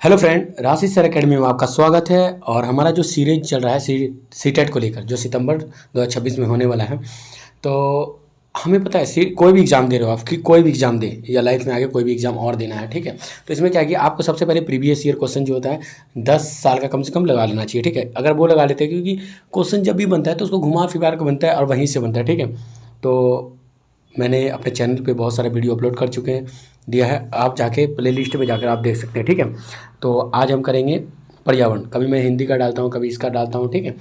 Hello friend, राशि sir academy में आपका स्वागत है। और हमारा जो सीरीज चल रहा है सीटेट को लेकर, जो सितंबर 2026 में होने वाला है। तो हमें पता है कोई भी एग्ज़ाम दे रहे हो आप, कि कोई भी एग्ज़ाम दे या लाइफ में आगे कोई भी एग्ज़ाम और देना है, ठीक है। तो इसमें क्या है कि आपको सबसे पहले प्रीवियस ईयर क्वेश्चन जो होता है 10 साल का कम से कम लगा लेना चाहिए, ठीक है। अगर वो लगा लेते हैं, क्योंकि क्वेश्चन जब भी बनता है तो उसको घुमा फिरा के बनता है और वहीं से बनता है, ठीक है। तो मैंने अपने चैनल पे बहुत सारे वीडियो अपलोड कर चुके हैं, दिया है, आप जाके प्लेलिस्ट में जाकर आप देख सकते हैं, ठीक है। तो आज हम करेंगे पर्यावरण। कभी मैं हिंदी का डालता हूँ, कभी इसका डालता हूँ, ठीक है।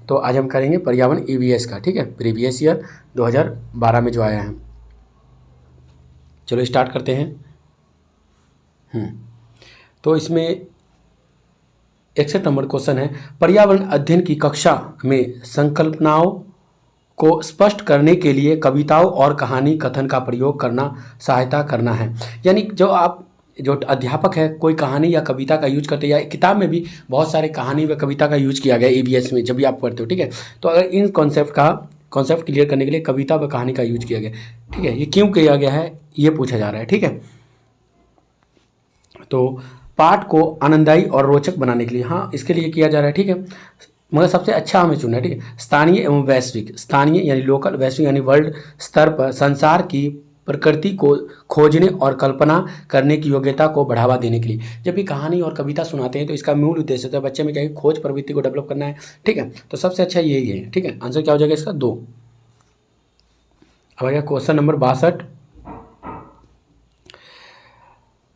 तो आज हम करेंगे पर्यावरण ईवीएस का, ठीक है, प्रीवियस ईयर 2012 में जो आया है। चलो स्टार्ट करते हैं। तो इसमें 61 नंबर क्वेश्चन है, पर्यावरण अध्ययन की कक्षा में संकल्पनाओं को स्पष्ट करने के लिए कविताओं और कहानी कथन का प्रयोग करना सहायता करना है। यानी जो अध्यापक है, कोई कहानी या कविता का यूज करते हैं, या किताब में भी बहुत सारे कहानी व कविता का यूज किया गया है ईवीएस में, जब भी आप पढ़ते हो, ठीक है। तो अगर इन कॉन्सेप्ट क्लियर करने के लिए कविता व कहानी का यूज किया गया, ठीक है, ये क्यों किया गया है ये पूछा जा रहा है, ठीक है। तो पाठ को आनंददायी और रोचक बनाने के लिए, हाँ, इसके लिए किया जा रहा है, ठीक है। मगर सबसे अच्छा हमें चुनना है, ठीक है। स्थानीय एवं वैश्विक, स्थानीय यानी लोकल, वैश्विक यानी वर्ल्ड स्तर पर संसार की प्रकृति को खोजने और कल्पना करने की योग्यता को बढ़ावा देने के लिए जब भी कहानी और कविता सुनाते हैं तो इसका मूल उद्देश्य होता है बच्चे में क्या है, खोज प्रवृत्ति को डेवलप करना है, ठीक है। तो सबसे अच्छा यही है, ठीक है। आंसर क्या हो जाएगा इसका 2। अब आएगा क्वेश्चन नंबर 62।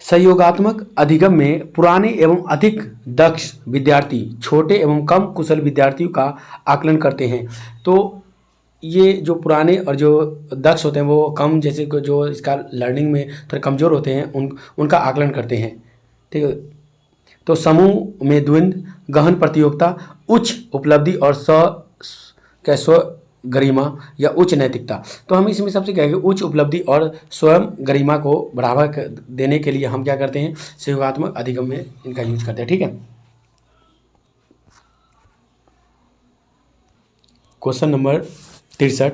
सहयोगात्मक अधिगम में पुराने एवं अधिक दक्ष विद्यार्थी छोटे एवं कम कुशल विद्यार्थियों का आकलन करते हैं। तो ये जो पुराने और जो दक्ष होते हैं वो कम, जैसे जो इसका लर्निंग में थोड़े कमज़ोर होते हैं, उनका आकलन करते हैं, ठीक है। तो समूह में द्वंद्व, गहन प्रतियोगिता, उच्च उपलब्धि और स्व गरिमा या उच्च नैतिकता। तो हम इसमें सबसे क्या है कि उच्च उपलब्धि और स्वयं गरिमा को बढ़ावा देने के लिए हम क्या करते हैं, सहयोगात्मक अधिगम में इनका यूज करते हैं, ठीक है। Question number 63।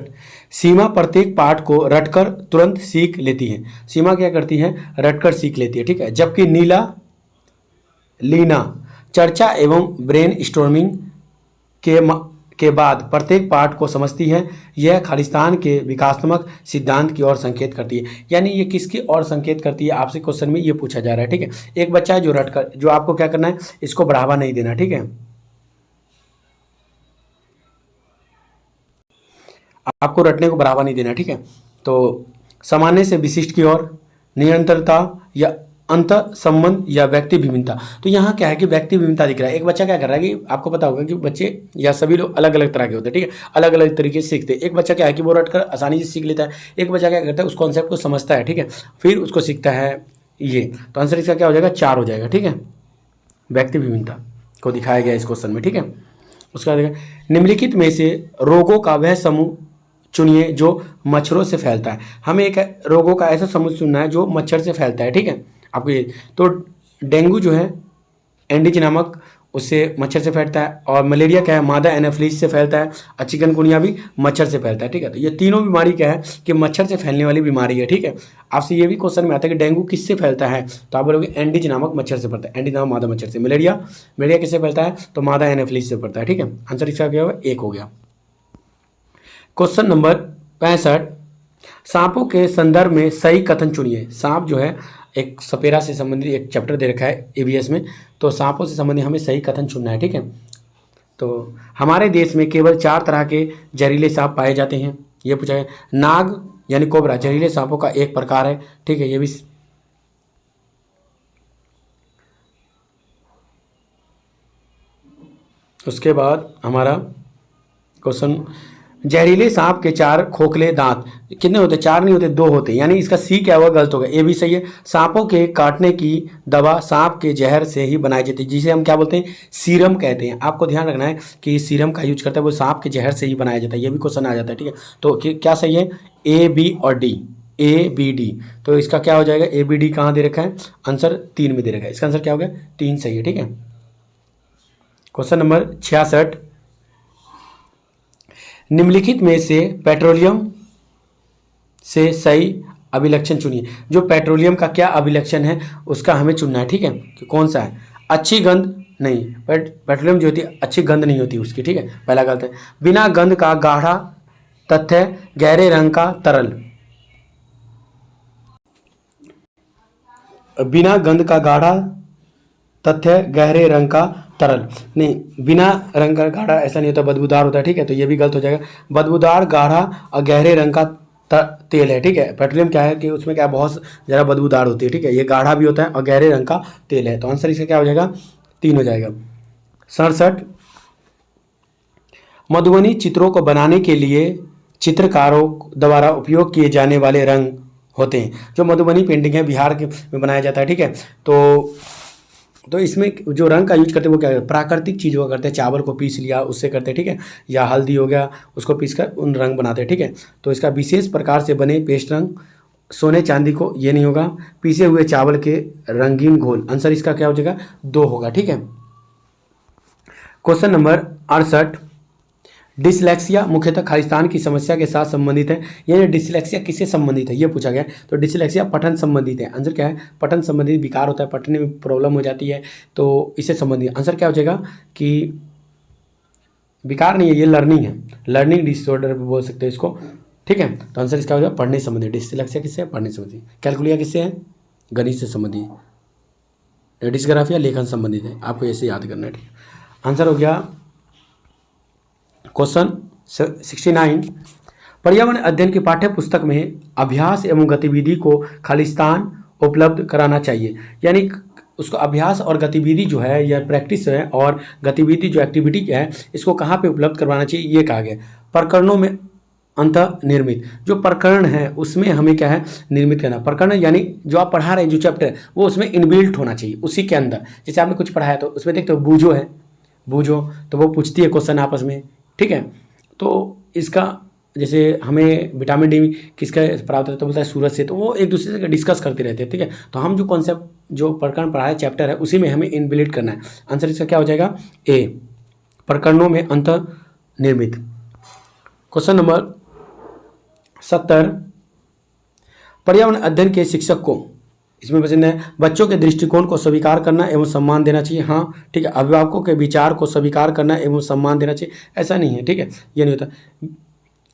सीमा प्रत्येक पाठ को रटकर तुरंत सीख लेती है। सीमा क्या करती है, रटकर सीख लेती है, ठीक है। जबकि लीना चर्चा एवं ब्रेन स्टॉर्मिंग के बाद प्रत्येक पाठ को समझती है। यह खालिस्तान के विकासात्मक सिद्धांत की ओर संकेत करती है। यानी ये किसकी ओर संकेत करती है, आपसे क्वेश्चन में ये पूछा जा रहा है, ठीक है। एक बच्चा है जो रटकर, जो आपको क्या करना है, इसको बढ़ावा नहीं देना, ठीक है। आपको रटने को बढ़ावा नहीं देना, ठीक है। तो सामान्य से विशिष्ट की ओर, निरंतरता या अंत संबंध या व्यक्ति विभिन्नता। तो यहाँ क्या है कि व्यक्ति विभिन्नता दिख रहा है। एक बच्चा क्या कर रहा है कि आपको पता होगा कि बच्चे या सभी लोग अलग अलग तरह के होते हैं, ठीक है, अलग अलग तरीके से सीखते हैं। एक बच्चा क्या है कि वो रटकर आसानी से सीख लेता है, एक बच्चा क्या करता है उस कॉन्सेप्ट को समझता है, ठीक है, फिर उसको सीखता है। ये तो आंसर इसका क्या हो जाएगा, 4 हो जाएगा, ठीक है। व्यक्ति विभिन्नता को दिखाया गया इस क्वेश्चन में, ठीक है। उसका निम्नलिखित में से रोगों का वह समूह चुनिए जो मच्छरों से फैलता है। हमें एक रोगों का ऐसा समूह चुनना है जो मच्छर से फैलता है, ठीक है। आपको ये तो डेंगू जो है एंडीज नामक उससे मच्छर से फैलता है, और मलेरिया क्या है, मादा एनाफ्लिस से फैलता है, और चिकनगुनिया भी मच्छर से फैलता है, ठीक है। तो ये तीनों बीमारी क्या है कि मच्छर से फैलने वाली बीमारी है, ठीक है। आपसे ये भी क्वेश्चन में आता है कि डेंगू किससे फैलता है, तो आप बोलोगे एंडीज नामक मच्छर से फैलता है, एंडीज नामक मादा मच्छर से। मलेरिया किससे फैलता है, तो मादा एनाफ्लिस से फैलता है, ठीक है। आंसर इसका क्या होगा, 1 हो गया। Question number 65। सांपों के संदर्भ में सही कथन चुनिए। सांप जो है एक सपेरा से संबंधित एक चैप्टर दे रखा है ईवीएस में, तो सांपों से संबंधित हमें सही कथन चुनना है, ठीक है। तो हमारे देश में केवल 4 तरह के जहरीले सांप पाए जाते हैं, ये पूछा है। नाग यानी कोबरा जहरीले सांपों का एक प्रकार है, ठीक है, ये भी। उसके बाद हमारा क्वेश्चन, जहरीले सांप के 4 खोखले दांत कितने होते, 4 नहीं होते, 2 होते, यानी इसका सी क्या होगा, गलत होगा, ए भी सही है। सांपों के काटने की दवा सांप के जहर से ही बनाई जाती है, जिसे हम क्या बोलते हैं, सीरम कहते हैं। आपको ध्यान रखना है कि सीरम का यूज करता है वो सांप के जहर से ही बनाया जाता है, ये भी क्वेश्चन आ जाता है, ठीक है। तो क्या सही है, ए बी और डी, ए बी डी। तो इसका क्या हो जाएगा, ए बी डी कहाँ दे रखा है, आंसर 3 में दे रखा है, इसका आंसर क्या हो गया, 3 सही है, ठीक है। Question number 66। निम्नलिखित में से पेट्रोलियम से सही अभिलक्षण चुनिए। जो पेट्रोलियम का क्या अभिलक्षण है उसका हमें चुनना है, ठीक है, कि कौन सा है। अच्छी गंध नहीं, पेट्रोलियम जो होती है अच्छी गंध नहीं होती उसकी, ठीक है, पहला गलत है। बिना गंध का गाढ़ा तथ्य गहरे रंग का तरल, बिना गंध का गाढ़ा तथ्य गहरे रंग का तरल, नहीं बिना रंग का गाढ़ा ऐसा नहीं होता, बदबूदार होता है, ठीक है, तो ये भी गलत हो जाएगा। बदबूदार गाढ़ा और गहरे रंग का तेल है, ठीक है। पेट्रोलियम क्या है कि उसमें क्या बहुत ज़्यादा बदबूदार होती है, ठीक है, ये गाढ़ा भी होता है और गहरे रंग का तेल है, तो आंसर इसका क्या हो जाएगा, 3 हो जाएगा। 67, मधुबनी चित्रों को बनाने के लिए चित्रकारों द्वारा उपयोग किए जाने वाले रंग होते हैं। जो मधुबनी पेंटिंग है बिहार के में बनाया जाता है, ठीक है, तो इसमें जो रंग का यूज करते हैं वो क्या है, प्राकृतिक चीज़ों का करते हैं, चावल को पीस लिया उससे करते हैं, ठीक है, या हल्दी हो गया उसको पीस कर उन रंग बनाते हैं, ठीक है। तो इसका विशेष प्रकार से बने पेस्ट रंग, सोने चांदी को, ये नहीं होगा, पीसे हुए चावल के रंगीन घोल, आंसर इसका क्या हो जाएगा, 2 होगा, ठीक है। क्वेश्चन नंबर 68, डिसलेक्सिया मुख्यतः खालिस्तान की समस्या के साथ संबंधित है। यानी डिसलेक्सिया किससे संबंधित है ये पूछा गया है, तो डिसलेक्सिया पठन संबंधित है, आंसर क्या है, पठन संबंधित विकार होता है, पढ़ने में प्रॉब्लम हो जाती है, तो इससे संबंधित आंसर क्या हो जाएगा कि विकार नहीं है, ये लर्निंग है, लर्निंग डिसऑर्डर बोल सकते हैं इसको, ठीक है, तो आंसर इसका हो जाएगा पढ़ने संबंधी। डिसलेक्सिया किससे है, पढ़ने संबंधी। कैलकुलिया किससे है, गणित से संबंधित। डिस्ग्राफिया लेखन संबंधित है, आपको ऐसे याद करना है, ठीक है। आंसर हो गया क्वेश्चन 69, पर्यावरण अध्ययन की पाठ्य पुस्तक में अभ्यास एवं गतिविधि को खालिस्तान उपलब्ध कराना चाहिए। यानी उसको अभ्यास और गतिविधि जो है या प्रैक्टिस है और गतिविधि जो एक्टिविटी है इसको कहाँ पे उपलब्ध करवाना चाहिए, ये कहा गया। प्रकरणों में अंतः निर्मित, जो प्रकरण है उसमें हमें क्या है, निर्मित करना। प्रकरण यानी जो आप पढ़ा रहे हैं जो चैप्टर है वो उसमें इनबिल्ट होना चाहिए उसी के अंदर। जैसे आपने कुछ पढ़ाया तो उसमें देखते हो बूझो है, बूझो तो वो पूछती है क्वेश्चन आपस में, ठीक है। तो इसका जैसे हमें विटामिन डी किसका प्राप्त होता है तो बोलता है सूरज से, तो वो एक दूसरे से डिस्कस करते रहते हैं, ठीक है। तो हम जो कॉन्सेप्ट जो प्रकरण पढ़ाया चैप्टर है उसी में हमें इनबिल्ट करना है। आंसर इसका क्या हो जाएगा, ए, प्रकरणों में अंतः निर्मित। क्वेश्चन नंबर 70, पर्यावरण अध्ययन के शिक्षक को, इसमें पसंद है, बच्चों के दृष्टिकोण को स्वीकार करना एवं सम्मान देना चाहिए। हाँ ठीक है, अभिभावकों के विचार को स्वीकार करना एवं सम्मान देना चाहिए, ऐसा नहीं है, ठीक है, ये नहीं होता।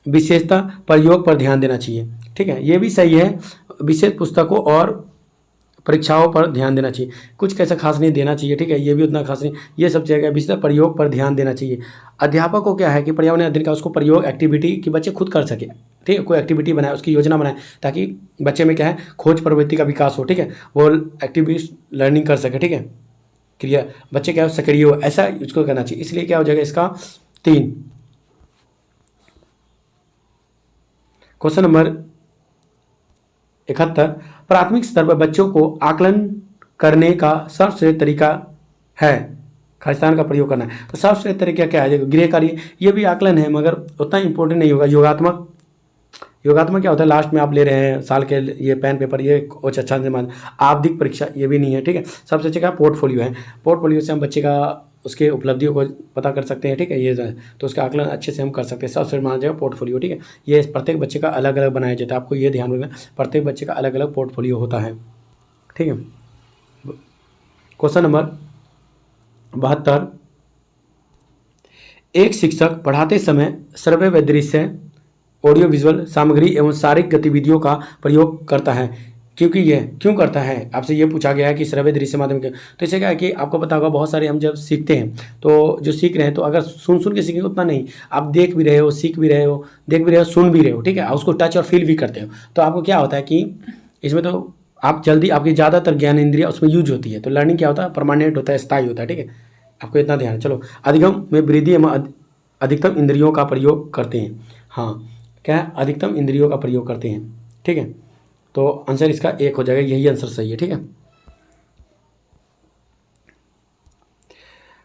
विशेषता प्रयोग पर ध्यान देना चाहिए, ठीक है, ये भी सही है। विशेष पुस्तकों और परीक्षाओं पर ध्यान देना चाहिए, कुछ कैसा खास नहीं देना चाहिए, ठीक है, ये भी उतना खास नहीं, ये सब जगह विशेष प्रयोग पर ध्यान देना चाहिए। अध्यापक को क्या है कि पर्यावरण अध्ययन का उसको प्रयोग एक्टिविटी कि बच्चे खुद कर सके, ठीक है, कोई एक्टिविटी बनाए उसकी योजना बनाए ताकि बच्चे में क्या है खोज प्रवृत्ति का विकास हो, ठीक है, वो एक्टिविटी लर्निंग कर सके, ठीक है, क्रिया बच्चे क्या हो सक्रिय हो, ऐसा उसको करना चाहिए। इसलिए क्या हो जाएगा इसका 3। क्वेश्चन नंबर 71, प्राथमिक स्तर पर बच्चों को आकलन करने का सर्वश्रेष्ठ तरीका है खालिस्तान का प्रयोग करना है। तो सर्वश्रेष्ठ तरीका क्या है, गृह कार्य, ये भी आकलन है मगर उतना इंपॉर्टेंट नहीं होगा। योगात्मक, योगात्मक क्या होता है, लास्ट में आप ले रहे हैं साल के ये पेन पेपर, ये कुछ अच्छा से मान। आवधिक परीक्षा ये भी नहीं है, ठीक है। सबसे अच्छा क्या पोर्टफोलियो है, पोर्टफोलियो से हम बच्चे का उसके उपलब्धियों को पता कर सकते हैं, ठीक है, ये तो उसका आकलन अच्छे से हम कर सकते हैं। सबसे माना जाएगा पोर्टफोलियो, ठीक है, ये प्रत्येक बच्चे का अलग अलग बनाया जाता है, आपको ये ध्यान रखना, प्रत्येक बच्चे का अलग अलग पोर्टफोलियो होता है, ठीक है। क्वेश्चन नंबर 72, एक शिक्षक पढ़ाते समय श्रव्य व दृश्य ऑडियो विजुअल सामग्री एवं शारीरिक गतिविधियों का प्रयोग करता है, क्योंकि ये क्यों करता है, आपसे ये पूछा गया है कि श्रव्य दृश्य माध्यम के। तो इससे क्या है कि आपको पता होगा बहुत सारे हम जब सीखते हैं तो जो सीख रहे हैं तो अगर सुन के सीखेंगे उतना नहीं, आप देख भी रहे हो, सीख भी रहे हो, देख भी रहे हो, सुन भी रहे हो, ठीक है, उसको टच और फील भी करते हो, तो आपको क्या होता है कि इसमें तो आप जल्दी आपकी ज़्यादातर ज्ञान इंद्रिया उसमें यूज होती है, तो लर्निंग क्या होता है, परमानेंट होता है, स्थायी होता है, ठीक है, आपको इतना ध्यान। चलो, अधिगम में वृद्धि एवं अधिकतम इंद्रियों का प्रयोग करते हैं। हाँ क्या है, अधिकतम इंद्रियों का प्रयोग करते हैं, ठीक है, तो आंसर इसका 1 हो जाएगा, यही आंसर सही है, ठीक है।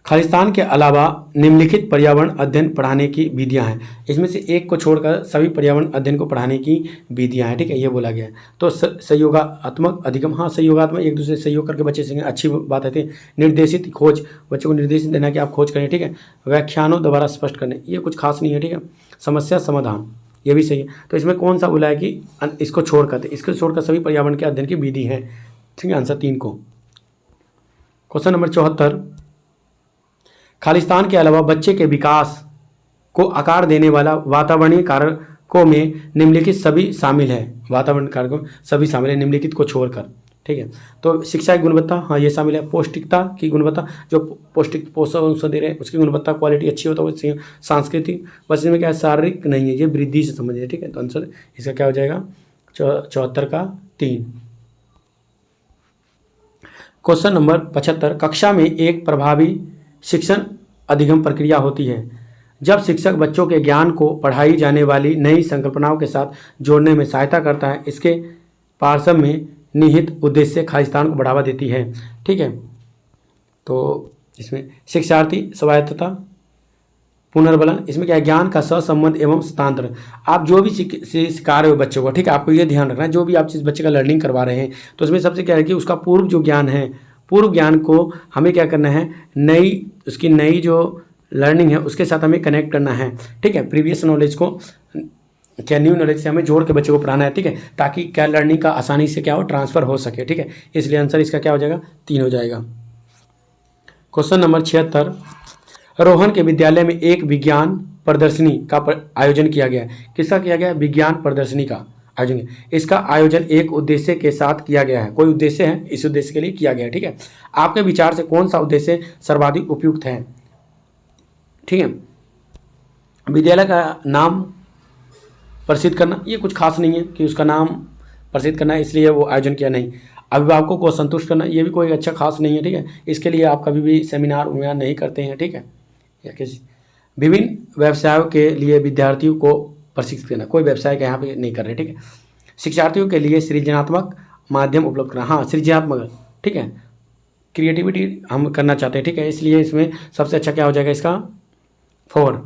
खालिस्तान के अलावा निम्नलिखित पर्यावरण अध्ययन पढ़ाने की विधियां हैं, इसमें से एक को छोड़कर सभी पर्यावरण अध्ययन को पढ़ाने की विधियां हैं, ठीक है, ये बोला गया है। तो सहयोगात्मक अधिगम, हाँ सहयोगात्मक, एक दूसरे से सहयोग करके बच्चे सीखेंगे, अच्छी बात है। निर्देशित खोज, बच्चों को निर्देशित देना कि आप खोज करें, ठीक है। व्याख्यानों द्वारा स्पष्ट करने, ये कुछ खास नहीं है, ठीक है। समस्या समाधान, ये भी सही है। तो इसमें कौन सा बोला है कि इसको छोड़कर सभी पर्यावरण के अध्ययन की विधि है, ठीक है, आंसर 3 को। क्वेश्चन नंबर 74, खालिस्तान के अलावा बच्चे के विकास को आकार देने वाला वातावरणीय कारकों में निम्नलिखित सभी शामिल है। वातावरण कारकों सभी शामिल है निम्नलिखित को छोड़कर। ठीक है, तो शिक्षा की गुणवत्ता, हाँ ये शामिल है। पौष्टिकता की गुणवत्ता, जो पौष्टिक पोषण दे रहे हैं उसकी गुणवत्ता क्वालिटी अच्छी हो तो वो सांस्कृतिक, बस इसमें क्या है शारीरिक नहीं है, ये वृद्धि से संबंधित है। ठीक है, तो आंसर इसका क्या हो जाएगा 74 का 3। क्वेश्चन नंबर 75, कक्षा में एक प्रभावी शिक्षण अधिगम प्रक्रिया होती है जब शिक्षक बच्चों के ज्ञान को पढ़ाई जाने वाली नई संकल्पनाओं के साथ जोड़ने में सहायता करता है। इसके पार्श्व में निहित उद्देश्य खालिस्तान को बढ़ावा देती है। ठीक है, तो इसमें शिक्षार्थी स्वायत्तता, पुनर्बलन, इसमें क्या है ज्ञान का सहसंबंध एवं स्थानांतरण। आप जो भी सिखा रहे हो बच्चों को, ठीक है, आपको ये ध्यान रखना है जो भी आप जिस बच्चे का लर्निंग करवा रहे हैं तो उसमें सबसे क्या है कि उसका पूर्व जो ज्ञान है, पूर्व ज्ञान को हमें क्या करना है, उसकी नई जो लर्निंग है उसके साथ हमें कनेक्ट करना है। ठीक है, प्रीवियस नॉलेज को क्या न्यू नॉलेज से हमें जोड़ के बच्चों को पढ़ाना है। ठीक है, ताकि क्या लर्निंग का आसानी से क्या हो ट्रांसफर हो सके। ठीक है, इसलिए आंसर इसका क्या हो जाएगा 3 हो जाएगा। क्वेश्चन नंबर 76, रोहन के विद्यालय में एक विज्ञान प्रदर्शनी का आयोजन किया गया है। किसका किया गया? विज्ञान प्रदर्शनी का आयोजन। इसका आयोजन एक उद्देश्य के साथ किया गया है, कोई उद्देश्य है, इस उद्देश्य के लिए किया गया है। ठीक है, आपके विचार से कौन सा उद्देश्य सर्वाधिक उपयुक्त है? ठीक है, विद्यालय का नाम प्रसिद्ध करना, ये कुछ खास नहीं है कि उसका नाम प्रसिद्ध करना है इसलिए वो आयोजन किया, नहीं। अभिभावकों को संतुष्ट करना, ये भी कोई अच्छा खास नहीं है। ठीक है, इसके लिए आप कभी भी सेमिनार उमिनार नहीं करते हैं। ठीक है, या किसी विभिन्न व्यवसायों के लिए विद्यार्थियों को प्रशिक्षित करना, कोई व्यवसाय का यहाँ पे नहीं कर रहे। ठीक है, शिक्षार्थियों के लिए सृजनात्मक माध्यम उपलब्ध करना, हाँ सृजनात्मक, ठीक है, क्रिएटिविटी हम करना चाहते हैं। ठीक है, इसलिए इसमें सबसे अच्छा क्या हो जाएगा इसका 4।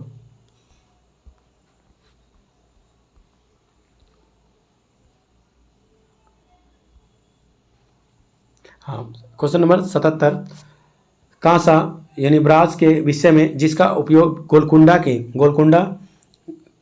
हाँ, क्वेश्चन नंबर 77, कांसा यानी ब्रास के विषय में जिसका उपयोग गोलकुंडा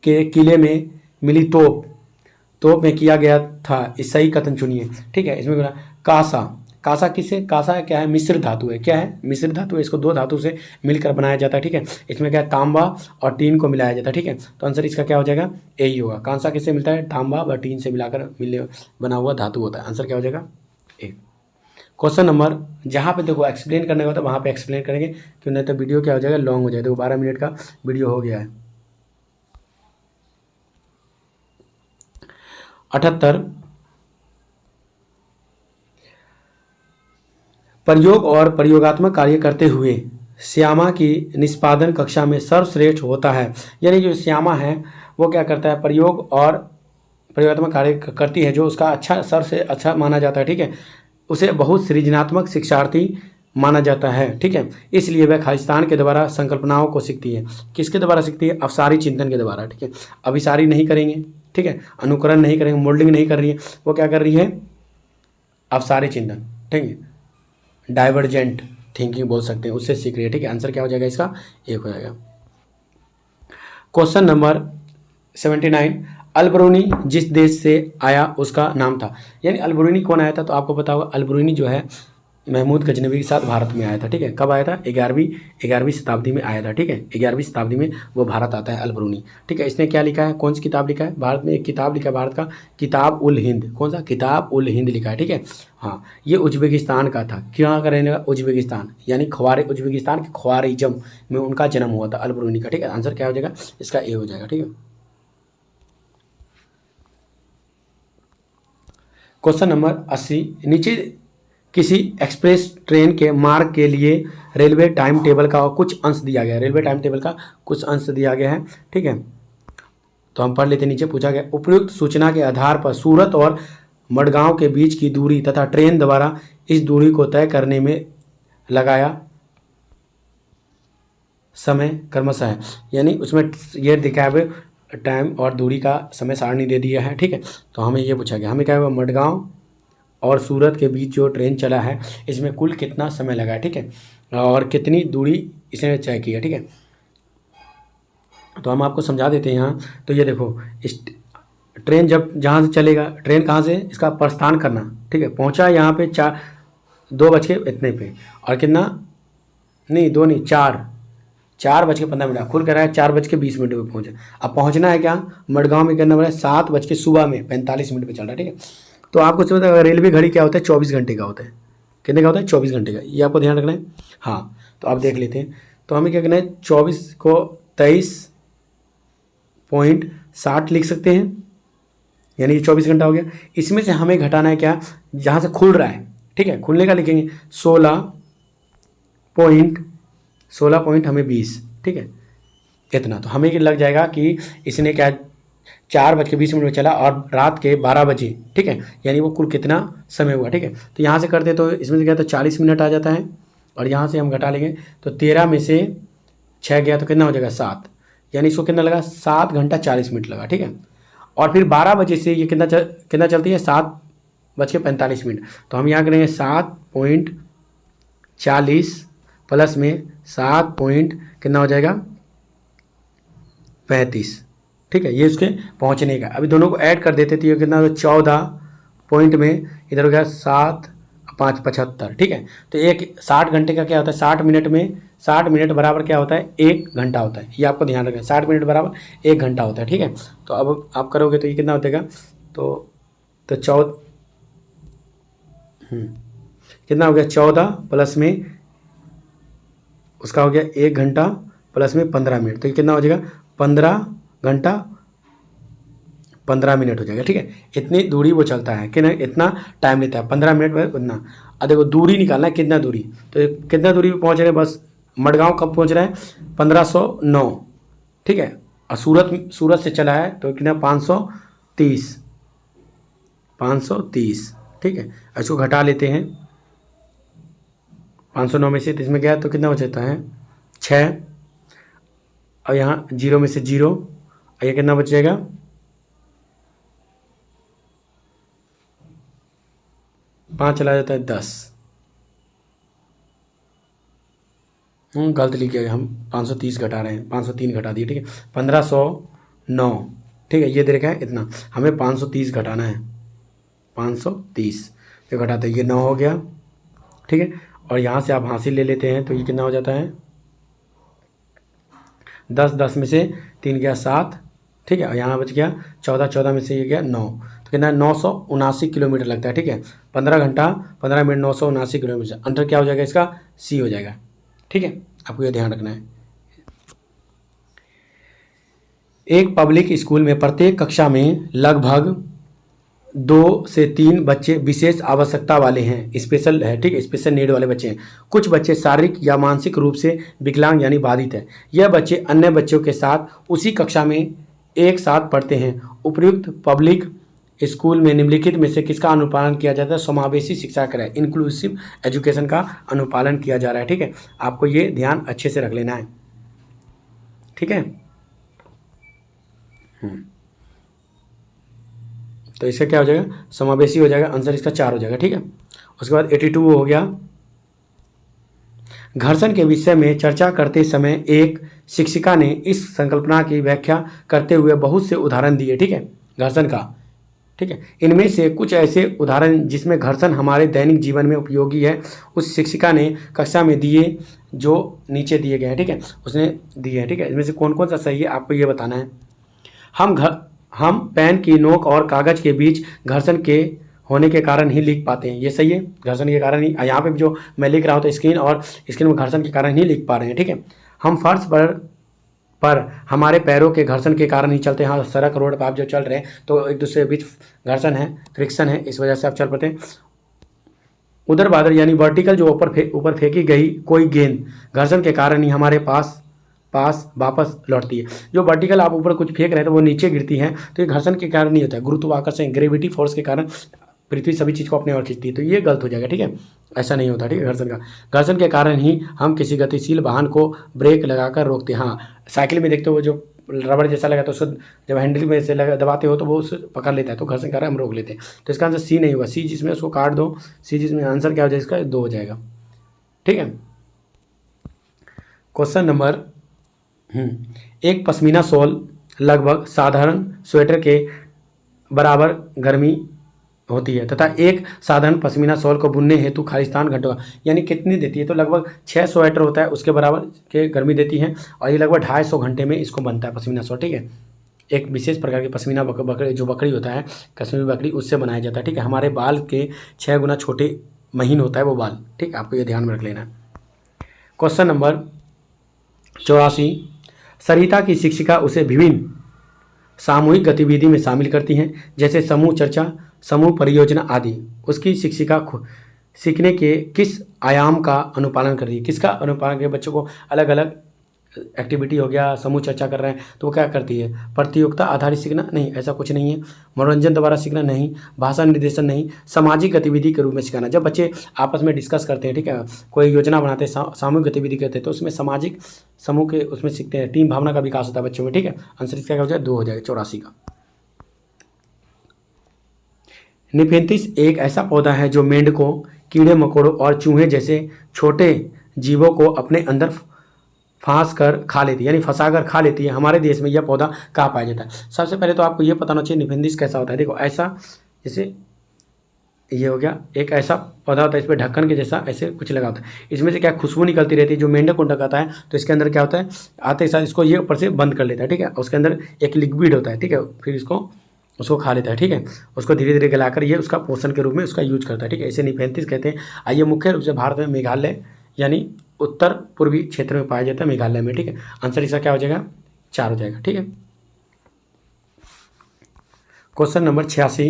के किले में मिली तोप में किया गया था, इस सही कथन चुनिए। ठीक है, इसमें कांसा किससे? कांसा क्या है? मिश्र धातु है। क्या है? मिश्र धातु है। इसको 2 धातु से मिलकर बनाया जाता है। ठीक है, इसमें क्या है? तांबा और टीन को मिलाया जाता है। ठीक है, तो आंसर इसका क्या हो जाएगा? यही होगा। कांसा किससे मिलता है? तांबा व टीन से मिलाकर बना हुआ धातु होता है। आंसर क्या हो जाएगा? ए। क्वेश्चन नंबर, जहाँ पे देखो एक्सप्लेन करने का तो वहाँ पे एक्सप्लेन करेंगे, क्यों नहीं तो वीडियो क्या हो जाएगा लॉन्ग हो जाएगा। देखो 12 मिनट का वीडियो हो गया है। 78, प्रयोग और प्रयोगात्मक कार्य करते हुए श्यामा की निष्पादन कक्षा में सर्वश्रेष्ठ होता है। यानी जो श्यामा है वो क्या करता है? प्रयोग और प्रयोगात्मक कार्य करती है, जो उसका अच्छा सबसे अच्छा माना जाता है। ठीक है, उसे बहुत सृजनात्मक शिक्षार्थी माना जाता है। ठीक है, इसलिए वह खालिस्तान के द्वारा संकल्पनाओं को सीखती है। किसके द्वारा सीखती है? अवसारी चिंतन के द्वारा। ठीक है, अभिसारी नहीं करेंगे। ठीक है, अनुकरण नहीं करेंगे, मोल्डिंग नहीं कर रही है, वो क्या कर रही है? अवसारी चिंतन। ठीक है, डाइवर्जेंट थिंकिंग बोल सकते हैं, उससे सीख रही है। ठीक है, आंसर क्या हो जाएगा इसका? 1 हो जाएगा। क्वेश्चन नंबर 79, अलबरूनी जिस देश से आया उसका नाम था। यानी अलबरूनी कौन आया था? तो आपको पता होगा अलबरूनी जो है महमूद गजनवी के साथ भारत में आया था। ठीक है, कब आया था? 11वीं शताब्दी में आया था। ठीक है, 11वीं शताब्दी में वो भारत आता है अलबरूनी। ठीक है, इसने क्या लिखा है? कौन सी किताब लिखा है? भारत में एक किताब लिखा है, भारत का किताब उल हिंद। कौन सा? किताब उल हिंद लिखा है। ठीक है, हाँ, ये उज्बेकिस्तान का था। क्या का रहने वाला? उज्बेकिस्तान, यानी उज्बेकिस्तान के ख्वारिज़म में उनका जन्म हुआ था अलबरूनी का। ठीक है, आंसर क्या हो जाएगा इसका? ए हो जाएगा। ठीक है, क्वेश्चन नंबर 80, नीचे किसी एक्सप्रेस ट्रेन के मार्ग के लिए रेलवे टाइम टेबल का कुछ अंश दिया गया है। रेलवे टाइम टेबल का कुछ अंश दिया गया है। ठीक है, तो हम पढ़ लेते। नीचे पूछा गया, उपयुक्त सूचना के आधार पर सूरत और मडगांव के बीच की दूरी तथा ट्रेन द्वारा इस दूरी को तय करने में लगाया समय क्रमशः है। यानी उसमें ये दिखाए टाइम और दूरी का समय सारणी दे दिया है। ठीक है, तो हमें ये पूछा गया, हमें क्या हुआ? मडगांव और सूरत के बीच जो ट्रेन चला है इसमें कुल कितना समय लगा है। ठीक है, और कितनी दूरी इसने तय की है। ठीक है, तो हम आपको समझा देते हैं यहाँ। तो ये देखो, इस ट्रेन जब जहाँ से चलेगा, ट्रेन कहाँ से इसका प्रस्थान करना, ठीक है, पहुँचा यहाँ पे 2 बज के इतने पे, और कितना, नहीं 2 नहीं 4 4 बज के 15 मिनट, खुल कर रहा है 4 बज के 20 मिनट पे पहुँचे। अब पहुँचना है क्या, मडगांव में करना पड़ा 7 बज के सुबह में 45 मिनट पे चल रहा है, ठीक है। तो आपको समझ है रेलवे घड़ी क्या होता है, 24 घंटे का होता है। कितने का होता है, 24 घंटे का, ये आपको ध्यान रखना है। हाँ, तो आप देख लेते हैं। तो हमें क्या करना है, 24 को 23.60 लिख सकते हैं, यानी कि 24 घंटा हो गया। इसमें से हमें घटाना है क्या, जहाँ से खुल रहा है, ठीक है, खुलने का लिखेंगे 16 पॉइंट हमें 20, ठीक है, इतना। तो हमें लग जाएगा कि इसने क्या 4 बज के 20 मिनट में चला और रात के 12 बजे, ठीक है, यानी वो कुल कितना समय हुआ, ठीक है। तो यहाँ से करते तो इसमें से क्या था 40 मिनट आ जाता है, और यहाँ से हम घटा लेंगे तो 13 में से 6 गया तो कितना हो जाएगा 7, यानी इसको कितना लगा 7 घंटा 40 मिनट लगा, ठीक है। और फिर 12 बजे से ये कितना चलती है 7 बज के 45 मिनट। तो हम यहाँ करेंगे 7.40 प्लस में 7 पॉइंट कितना हो जाएगा 35, ठीक है, ये उसके पहुंचने का। अभी दोनों को ऐड कर देते तो ये कितना, 14 पॉइंट में इधर हो गया 7 5 75, ठीक है। तो एक 60 घंटे का क्या होता है, 60 मिनट में 60 मिनट बराबर क्या होता है 1 घंटा होता है, ये आपको ध्यान रखना है, 60 मिनट बराबर 1 घंटा होता है, ठीक है। तो अब आप करोगे तो ये कितना हो जाएगा, तो 14 कितना हो गया 14 प्लस में उसका हो गया 1 घंटा प्लस में 15 मिनट, तो ये कितना हो जाएगा 15 घंटा 15 मिनट हो जाएगा, ठीक है। इतनी दूरी वो चलता है कि ना, इतना टाइम लेता है 15 मिनट में उतना। अब देखो दूरी निकालना है कितना दूरी, तो कितना दूरी पे पहुँच रहे हैं, बस मडगांव कब पहुँच रहा है 1509, ठीक है, और सूरत से चला है तो कितना 530, ठीक है। इसको घटा लेते हैं 509 में से, तो इसमें गया तो कितना हो जाता है 6, और यहाँ 0 में से 0, और ये कितना बच जाएगा 5 चला जाता है 10, गलत लिख गया, हम 530 घटा रहे हैं, 503 घटा दिए, ठीक है, 1509, ठीक है, ये दे रखा है इतना, हमें 530 घटाना है, 530 तो घटाते ये 9 हो गया, ठीक है। और यहाँ से आप हासिल ले लेते हैं तो ये कितना हो जाता है 10 में से 3 गया 7, ठीक है, और यहाँ बच गया 14 में से ये गया 9, तो कितना 979 किलोमीटर लगता है, ठीक है। 15 घंटा 15 मिनट 979 किलोमीटर, अंतर क्या हो जाएगा इसका सी हो जाएगा, ठीक है, आपको ये ध्यान रखना है। एक पब्लिक स्कूल में प्रत्येक कक्षा में लगभग 2 से 3 बच्चे विशेष आवश्यकता वाले हैं, स्पेशल है, ठीक है, स्पेशल नीड वाले बच्चे हैं। कुछ बच्चे शारीरिक या मानसिक रूप से विकलांग यानी बाधित है। यह बच्चे अन्य बच्चों के साथ उसी कक्षा में एक साथ पढ़ते हैं। उपयुक्त पब्लिक स्कूल में निम्नलिखित में से किसका अनुपालन किया जाता है, समावेशी शिक्षा का, इंक्लूसिव एजुकेशन का अनुपालन किया जा रहा है, ठीक है। आपको ये ध्यान अच्छे से रख लेना है, ठीक है। तो इसका क्या हो जाएगा समावेशी हो जाएगा, आंसर इसका 4 हो जाएगा, ठीक है। उसके बाद 82 हो गया, घर्षण के विषय में चर्चा करते समय एक शिक्षिका ने इस संकल्पना की व्याख्या करते हुए बहुत से उदाहरण दिए, ठीक है, घर्षण का, ठीक है। इनमें से कुछ ऐसे उदाहरण जिसमें घर्षण हमारे दैनिक जीवन में उपयोगी है उस शिक्षिका ने कक्षा में दिए, जो नीचे दिए गए हैं, ठीक है, उसने दिए हैं, ठीक है। इसमें से कौन कौन सा सही है आपको ये बताना है। हम पेन की नोक और कागज़ के बीच घर्षण के होने के कारण ही लिख पाते हैं, ये सही है, घर्षण के कारण ही। यहाँ पे जो मैं लिख रहा हूँ तो स्क्रीन में घर्षण के कारण ही लिख पा रहे हैं, ठीक है। हम फर्श पर हमारे पैरों के घर्षण के कारण ही चलते हैं। हाँ, सड़क रोड पर आप जो चल रहे हैं तो एक दूसरे के बीच घर्षण है, फ्रिक्शन है, इस वजह से आप चल पाते हैं। ऊर्ध्वाधर यानी वर्टिकल जो ऊपर फेंकी गई कोई गेंद घर्षण के कारण ही हमारे पास वापस लौटती है। जो वर्टिकल आप ऊपर कुछ फेंक रहे थे वो नीचे गिरती है तो ये घर्षण के कारण नहीं होता है, गुरुत्वाकर्षण ग्रेविटी फोर्स के कारण पृथ्वी सभी चीज़ को अपने ओर खींचती है, तो ये गलत हो जाएगा, ठीक है, ऐसा नहीं होता, ठीक है। घर्षण के कारण ही हम किसी गतिशील वाहन को ब्रेक लगाकर रोकते हैं। हाँ, साइकिल में देखते हो वो जो रबड़ जैसा लगा तो उसको जब हैंडल में से दबाते हो तो वो उससे पकड़ लेता है, तो घर्षण के कारण हम रोक लेते हैं। तो इसका आंसर सी नहीं होगा, सी जिसमें उसको काट दो, सी जिसमें आंसर क्या हो जाएगा इसका 2 हो जाएगा, ठीक है। क्वेश्चन नंबर एक पश्मीना शॉल लगभग साधारण स्वेटर के बराबर गर्मी होती है तथा एक साधारण पश्मीना शॉल को बुनने हेतु खालिस्तान घंटों का, यानी कितनी देती है, तो लगभग 6 स्वेटर होता है उसके बराबर के गर्मी देती है, और ये लगभग 250 घंटे में इसको बनता है पश्मीना शॉल। ठीक है, एक विशेष प्रकार की पश्मीना बकरी जो बकरी होता है कश्मीरी बकरी, उससे बनाया जाता है। ठीक है, हमारे बाल के 6 गुना छोटे महीन होता है वो बाल। ठीक है, आपको ये ध्यान में रख लेना है। क्वेश्चन नंबर 84, सरिता की शिक्षिका उसे विभिन्न सामूहिक गतिविधि में शामिल करती हैं, जैसे समूह चर्चा, समूह परियोजना आदि। उसकी शिक्षिका सीखने के किस आयाम का अनुपालन कर रही है? किसका अनुपालन कर, बच्चों को अलग अलग एक्टिविटी हो गया, समूह चर्चा कर रहे हैं तो वो क्या करती है? प्रतियोगिता आधारित सीखना नहीं, ऐसा कुछ नहीं है। मनोरंजन द्वारा सीखना नहीं, भाषा निर्देशन नहीं, सामाजिक गतिविधि के रूप में सिखाना। जब बच्चे आपस में डिस्कस करते हैं, ठीक है, कोई योजना बनाते हैं, सामूहिक गतिविधि करते हैं, तो उसमें सामाजिक समूह के उसमें सीखते हैं, टीम भावना का विकास होता है बच्चों में। ठीक है, आंसर इसका क्या हो जाएगा? 2 हो जाएगा 84 का। निफेंथिस एक ऐसा पौधा है जो मेंढकों, कीड़े मकोड़ों और चूहे जैसे छोटे जीवों को अपने अंदर फांस कर खा लेती है, यानी फंसा कर खा लेती है। हमारे देश में यह पौधा कहाँ पाया जाता है? सबसे पहले तो आपको यह पता होना चाहिए निफेंथिस कैसा होता है। देखो ऐसा, जैसे ये हो गया, एक ऐसा पौधा होता है, इस पर ढक्कन के जैसा ऐसे कुछ लगा होता है, इसमें से क्या खुशबू निकलती रहती है, जो मेंढक को ढकाता है तो इसके अंदर क्या होता है, आते साथ इसको ये ऊपर से बंद कर लेता है। ठीक है, उसके अंदर एक लिक्विड होता है। ठीक है, फिर उसको खा लेता है। ठीक है, उसको धीरे धीरे गलाकर ये उसका पोषण के रूप में उसका यूज करता है। ठीक है, इसे निफेंथिस कहते हैं। आइए, मुख्य रूप से भारत में मेघालय यानी उत्तर पूर्वी क्षेत्र में पाया जाता है, मेघालय में। ठीक है, आंसर इसका क्या हो जाएगा? 4 हो जाएगा। ठीक है, क्वेश्चन नंबर 86,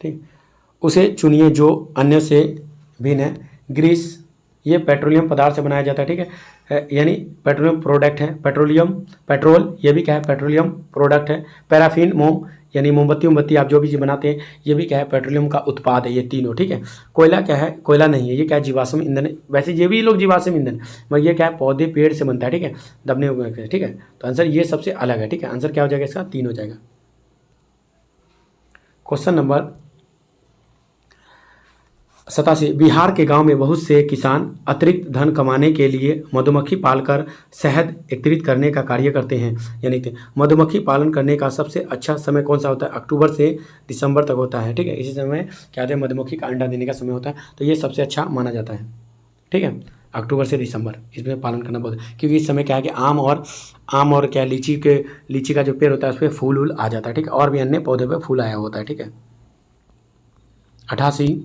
ठीक, उसे चुनिए जो अन्य से भिन्न है। ग्रीस ये पेट्रोलियम पदार्थ से बनाया जाता है। ठीक है, यानी पेट्रोलियम प्रोडक्ट है। पेट्रोल ये भी क्या है? पेट्रोलियम प्रोडक्ट है। पैराफिन मोम यानी मोमबत्ती आप जो भी चीज़ बनाते हैं ये भी क्या है? पेट्रोलियम का उत्पाद है ये तीनों। ठीक है, कोयला क्या है? कोयला नहीं है, ये क्या है? जीवाश्म ईंधन है। वैसे ये भी लोग जीवाश्म ईंधन, मगर ये क्या है? पौधे पेड़ से बनता है। ठीक है, दबने हुए। ठीक है, तो आंसर ये सबसे अलग है। ठीक है, आंसर क्या हो जाएगा इसका? 3 हो जाएगा। क्वेश्चन नंबर 87, बिहार के गांव में बहुत से किसान अतिरिक्त धन कमाने के लिए मधुमक्खी पालकर शहद एकत्रित करने का कार्य करते हैं। यानी कि मधुमक्खी पालन करने का सबसे अच्छा समय कौन सा होता है? अक्टूबर से दिसंबर तक होता है। ठीक है, इसी समय क्या होता है? मधुमक्खी का अंडा देने का समय होता है, तो ये सबसे अच्छा माना जाता है। ठीक है, अक्टूबर से दिसंबर इसमें पालन करना बहुत, क्योंकि इस समय क्या है कि आम और क्या लीची का जो पेड़ होता है उस पर फूल आ जाता है। ठीक है, और भी अन्य पौधे पर फूल आया होता है। ठीक है, 88,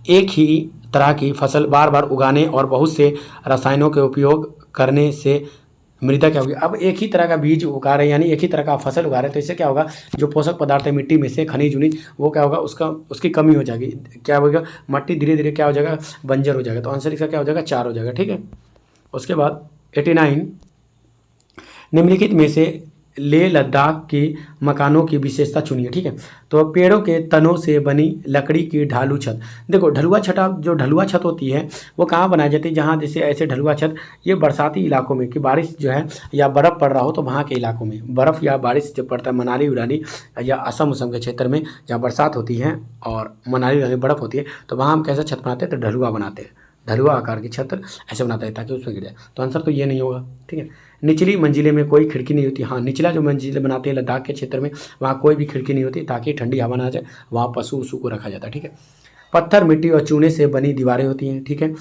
एक ही तरह की फसल बार बार उगाने और बहुत से रसायनों के उपयोग करने से मृदा क्या होगी? अब एक ही तरह का बीज उगा रहे हैं, यानी एक ही तरह का फसल उगा रहे हैं, तो इससे क्या होगा? जो पोषक पदार्थ है मिट्टी में से, खनिज उनिज, वो क्या होगा? उसकी कमी हो जाएगी। क्या होगा? मिट्टी धीरे धीरे क्या हो जाएगा? बंजर हो जाएगा। तो आंसर इसका क्या हो जाएगा? 4 हो जाएगा। ठीक है, उसके बाद 89, निम्नलिखित में से लेह लद्दाख की मकानों की विशेषता चुनिए। ठीक है, तो पेड़ों के तनों से बनी लकड़ी की ढालू छत। देखो ढलुआ छत होती है वो कहाँ बनाई जाती है? जहाँ जैसे ऐसे ढलुआ छत ये बरसाती इलाकों में, कि बारिश जो है या बर्फ़ पड़ रहा हो तो वहाँ के इलाकों में बर्फ़ या बारिश जब पड़ता है, मनाली उनाली या असम उसम के क्षेत्र में जहाँ बरसात होती है और मनाली उनाली बर्फ़ होती है, तो वहाँ हम कैसा छत बनाते हैं? तो ढलुआ बनाते हैं, ढलुआ आकार की छत ऐसे बनाते हैं ताकि उसमें गिर जाए। तो आंसर तो ये नहीं होगा। ठीक है, निचली मंजिले में कोई खिड़की नहीं होती। हाँ, निचला जो मंजिलें बनाते हैं लद्दाख के क्षेत्र में वहाँ कोई भी खिड़की नहीं होती ताकि ठंडी हवा ना जाए, वहाँ पशु वशु को रखा जाता है। ठीक है, पत्थर मिट्टी और चूने से बनी दीवारें होती हैं। ठीक है,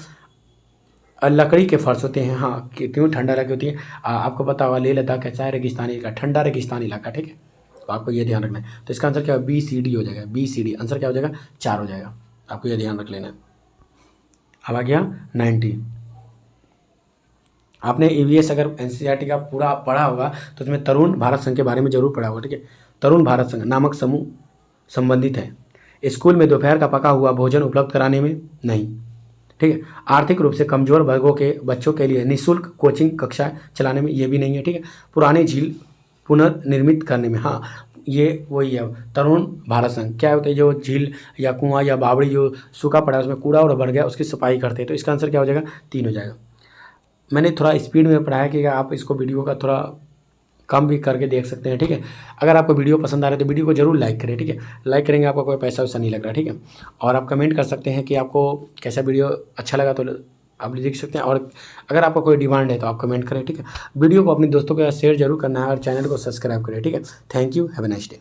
और लकड़ी के फर्श होते हैं। हाँ, क्यों? ठंडा इलाके होती है। आपको पता होगा लेह लद्दाख कैसा है? रेगिस्तानी इलाका, ठंडा रेगिस्तानी इलाका। ठीक है, तो आपको ये ध्यान रखना है। तो इसका आंसर क्या है? BCD हो जाएगा। BCD आंसर क्या हो जाएगा? 4 हो जाएगा। आपको ये ध्यान रख लेना है। अब आ गया 90, आपने EVS अगर NCERT का पूरा पढ़ा होगा तो उसमें तरुण भारत संघ के बारे में जरूर पढ़ा होगा। ठीक है, तरुण भारत संघ नामक समूह संबंधित है। स्कूल में दोपहर का पका हुआ भोजन उपलब्ध कराने में नहीं। ठीक है, आर्थिक रूप से कमजोर वर्गों के बच्चों के लिए निःशुल्क कोचिंग कक्षा चलाने में, ये भी नहीं है। ठीक है, पुरानी झील पुनर्निर्मित करने में, हाँ ये वही है तरुण भारत संघ। क्या होता है? जो झील या कुआं या बावड़ी जो सूखा पड़ा है उसमें कूड़ा और बढ़ गया उसकी सफाई करते हैं। तो इसका आंसर क्या हो जाएगा? 3 हो जाएगा। मैंने थोड़ा स्पीड में पढ़ाया कि आप इसको वीडियो का थोड़ा कम भी करके देख सकते हैं। ठीक है, अगर आपको वीडियो पसंद आ रहा है तो वीडियो को जरूर लाइक करें। ठीक है, लाइक करेंगे आपको कोई पैसा वैसा नहीं लग रहा। ठीक है, और आप कमेंट कर सकते हैं कि आपको कैसा वीडियो अच्छा लगा, तो आप लिख सकते हैं। और अगर आपको कोई डिमांड है तो आप कमेंट करें। ठीक है, वीडियो को अपने दोस्तों के साथ शेयर जरूर करना है और चैनल को सब्सक्राइब करें। ठीक है, thank you, have a nice day.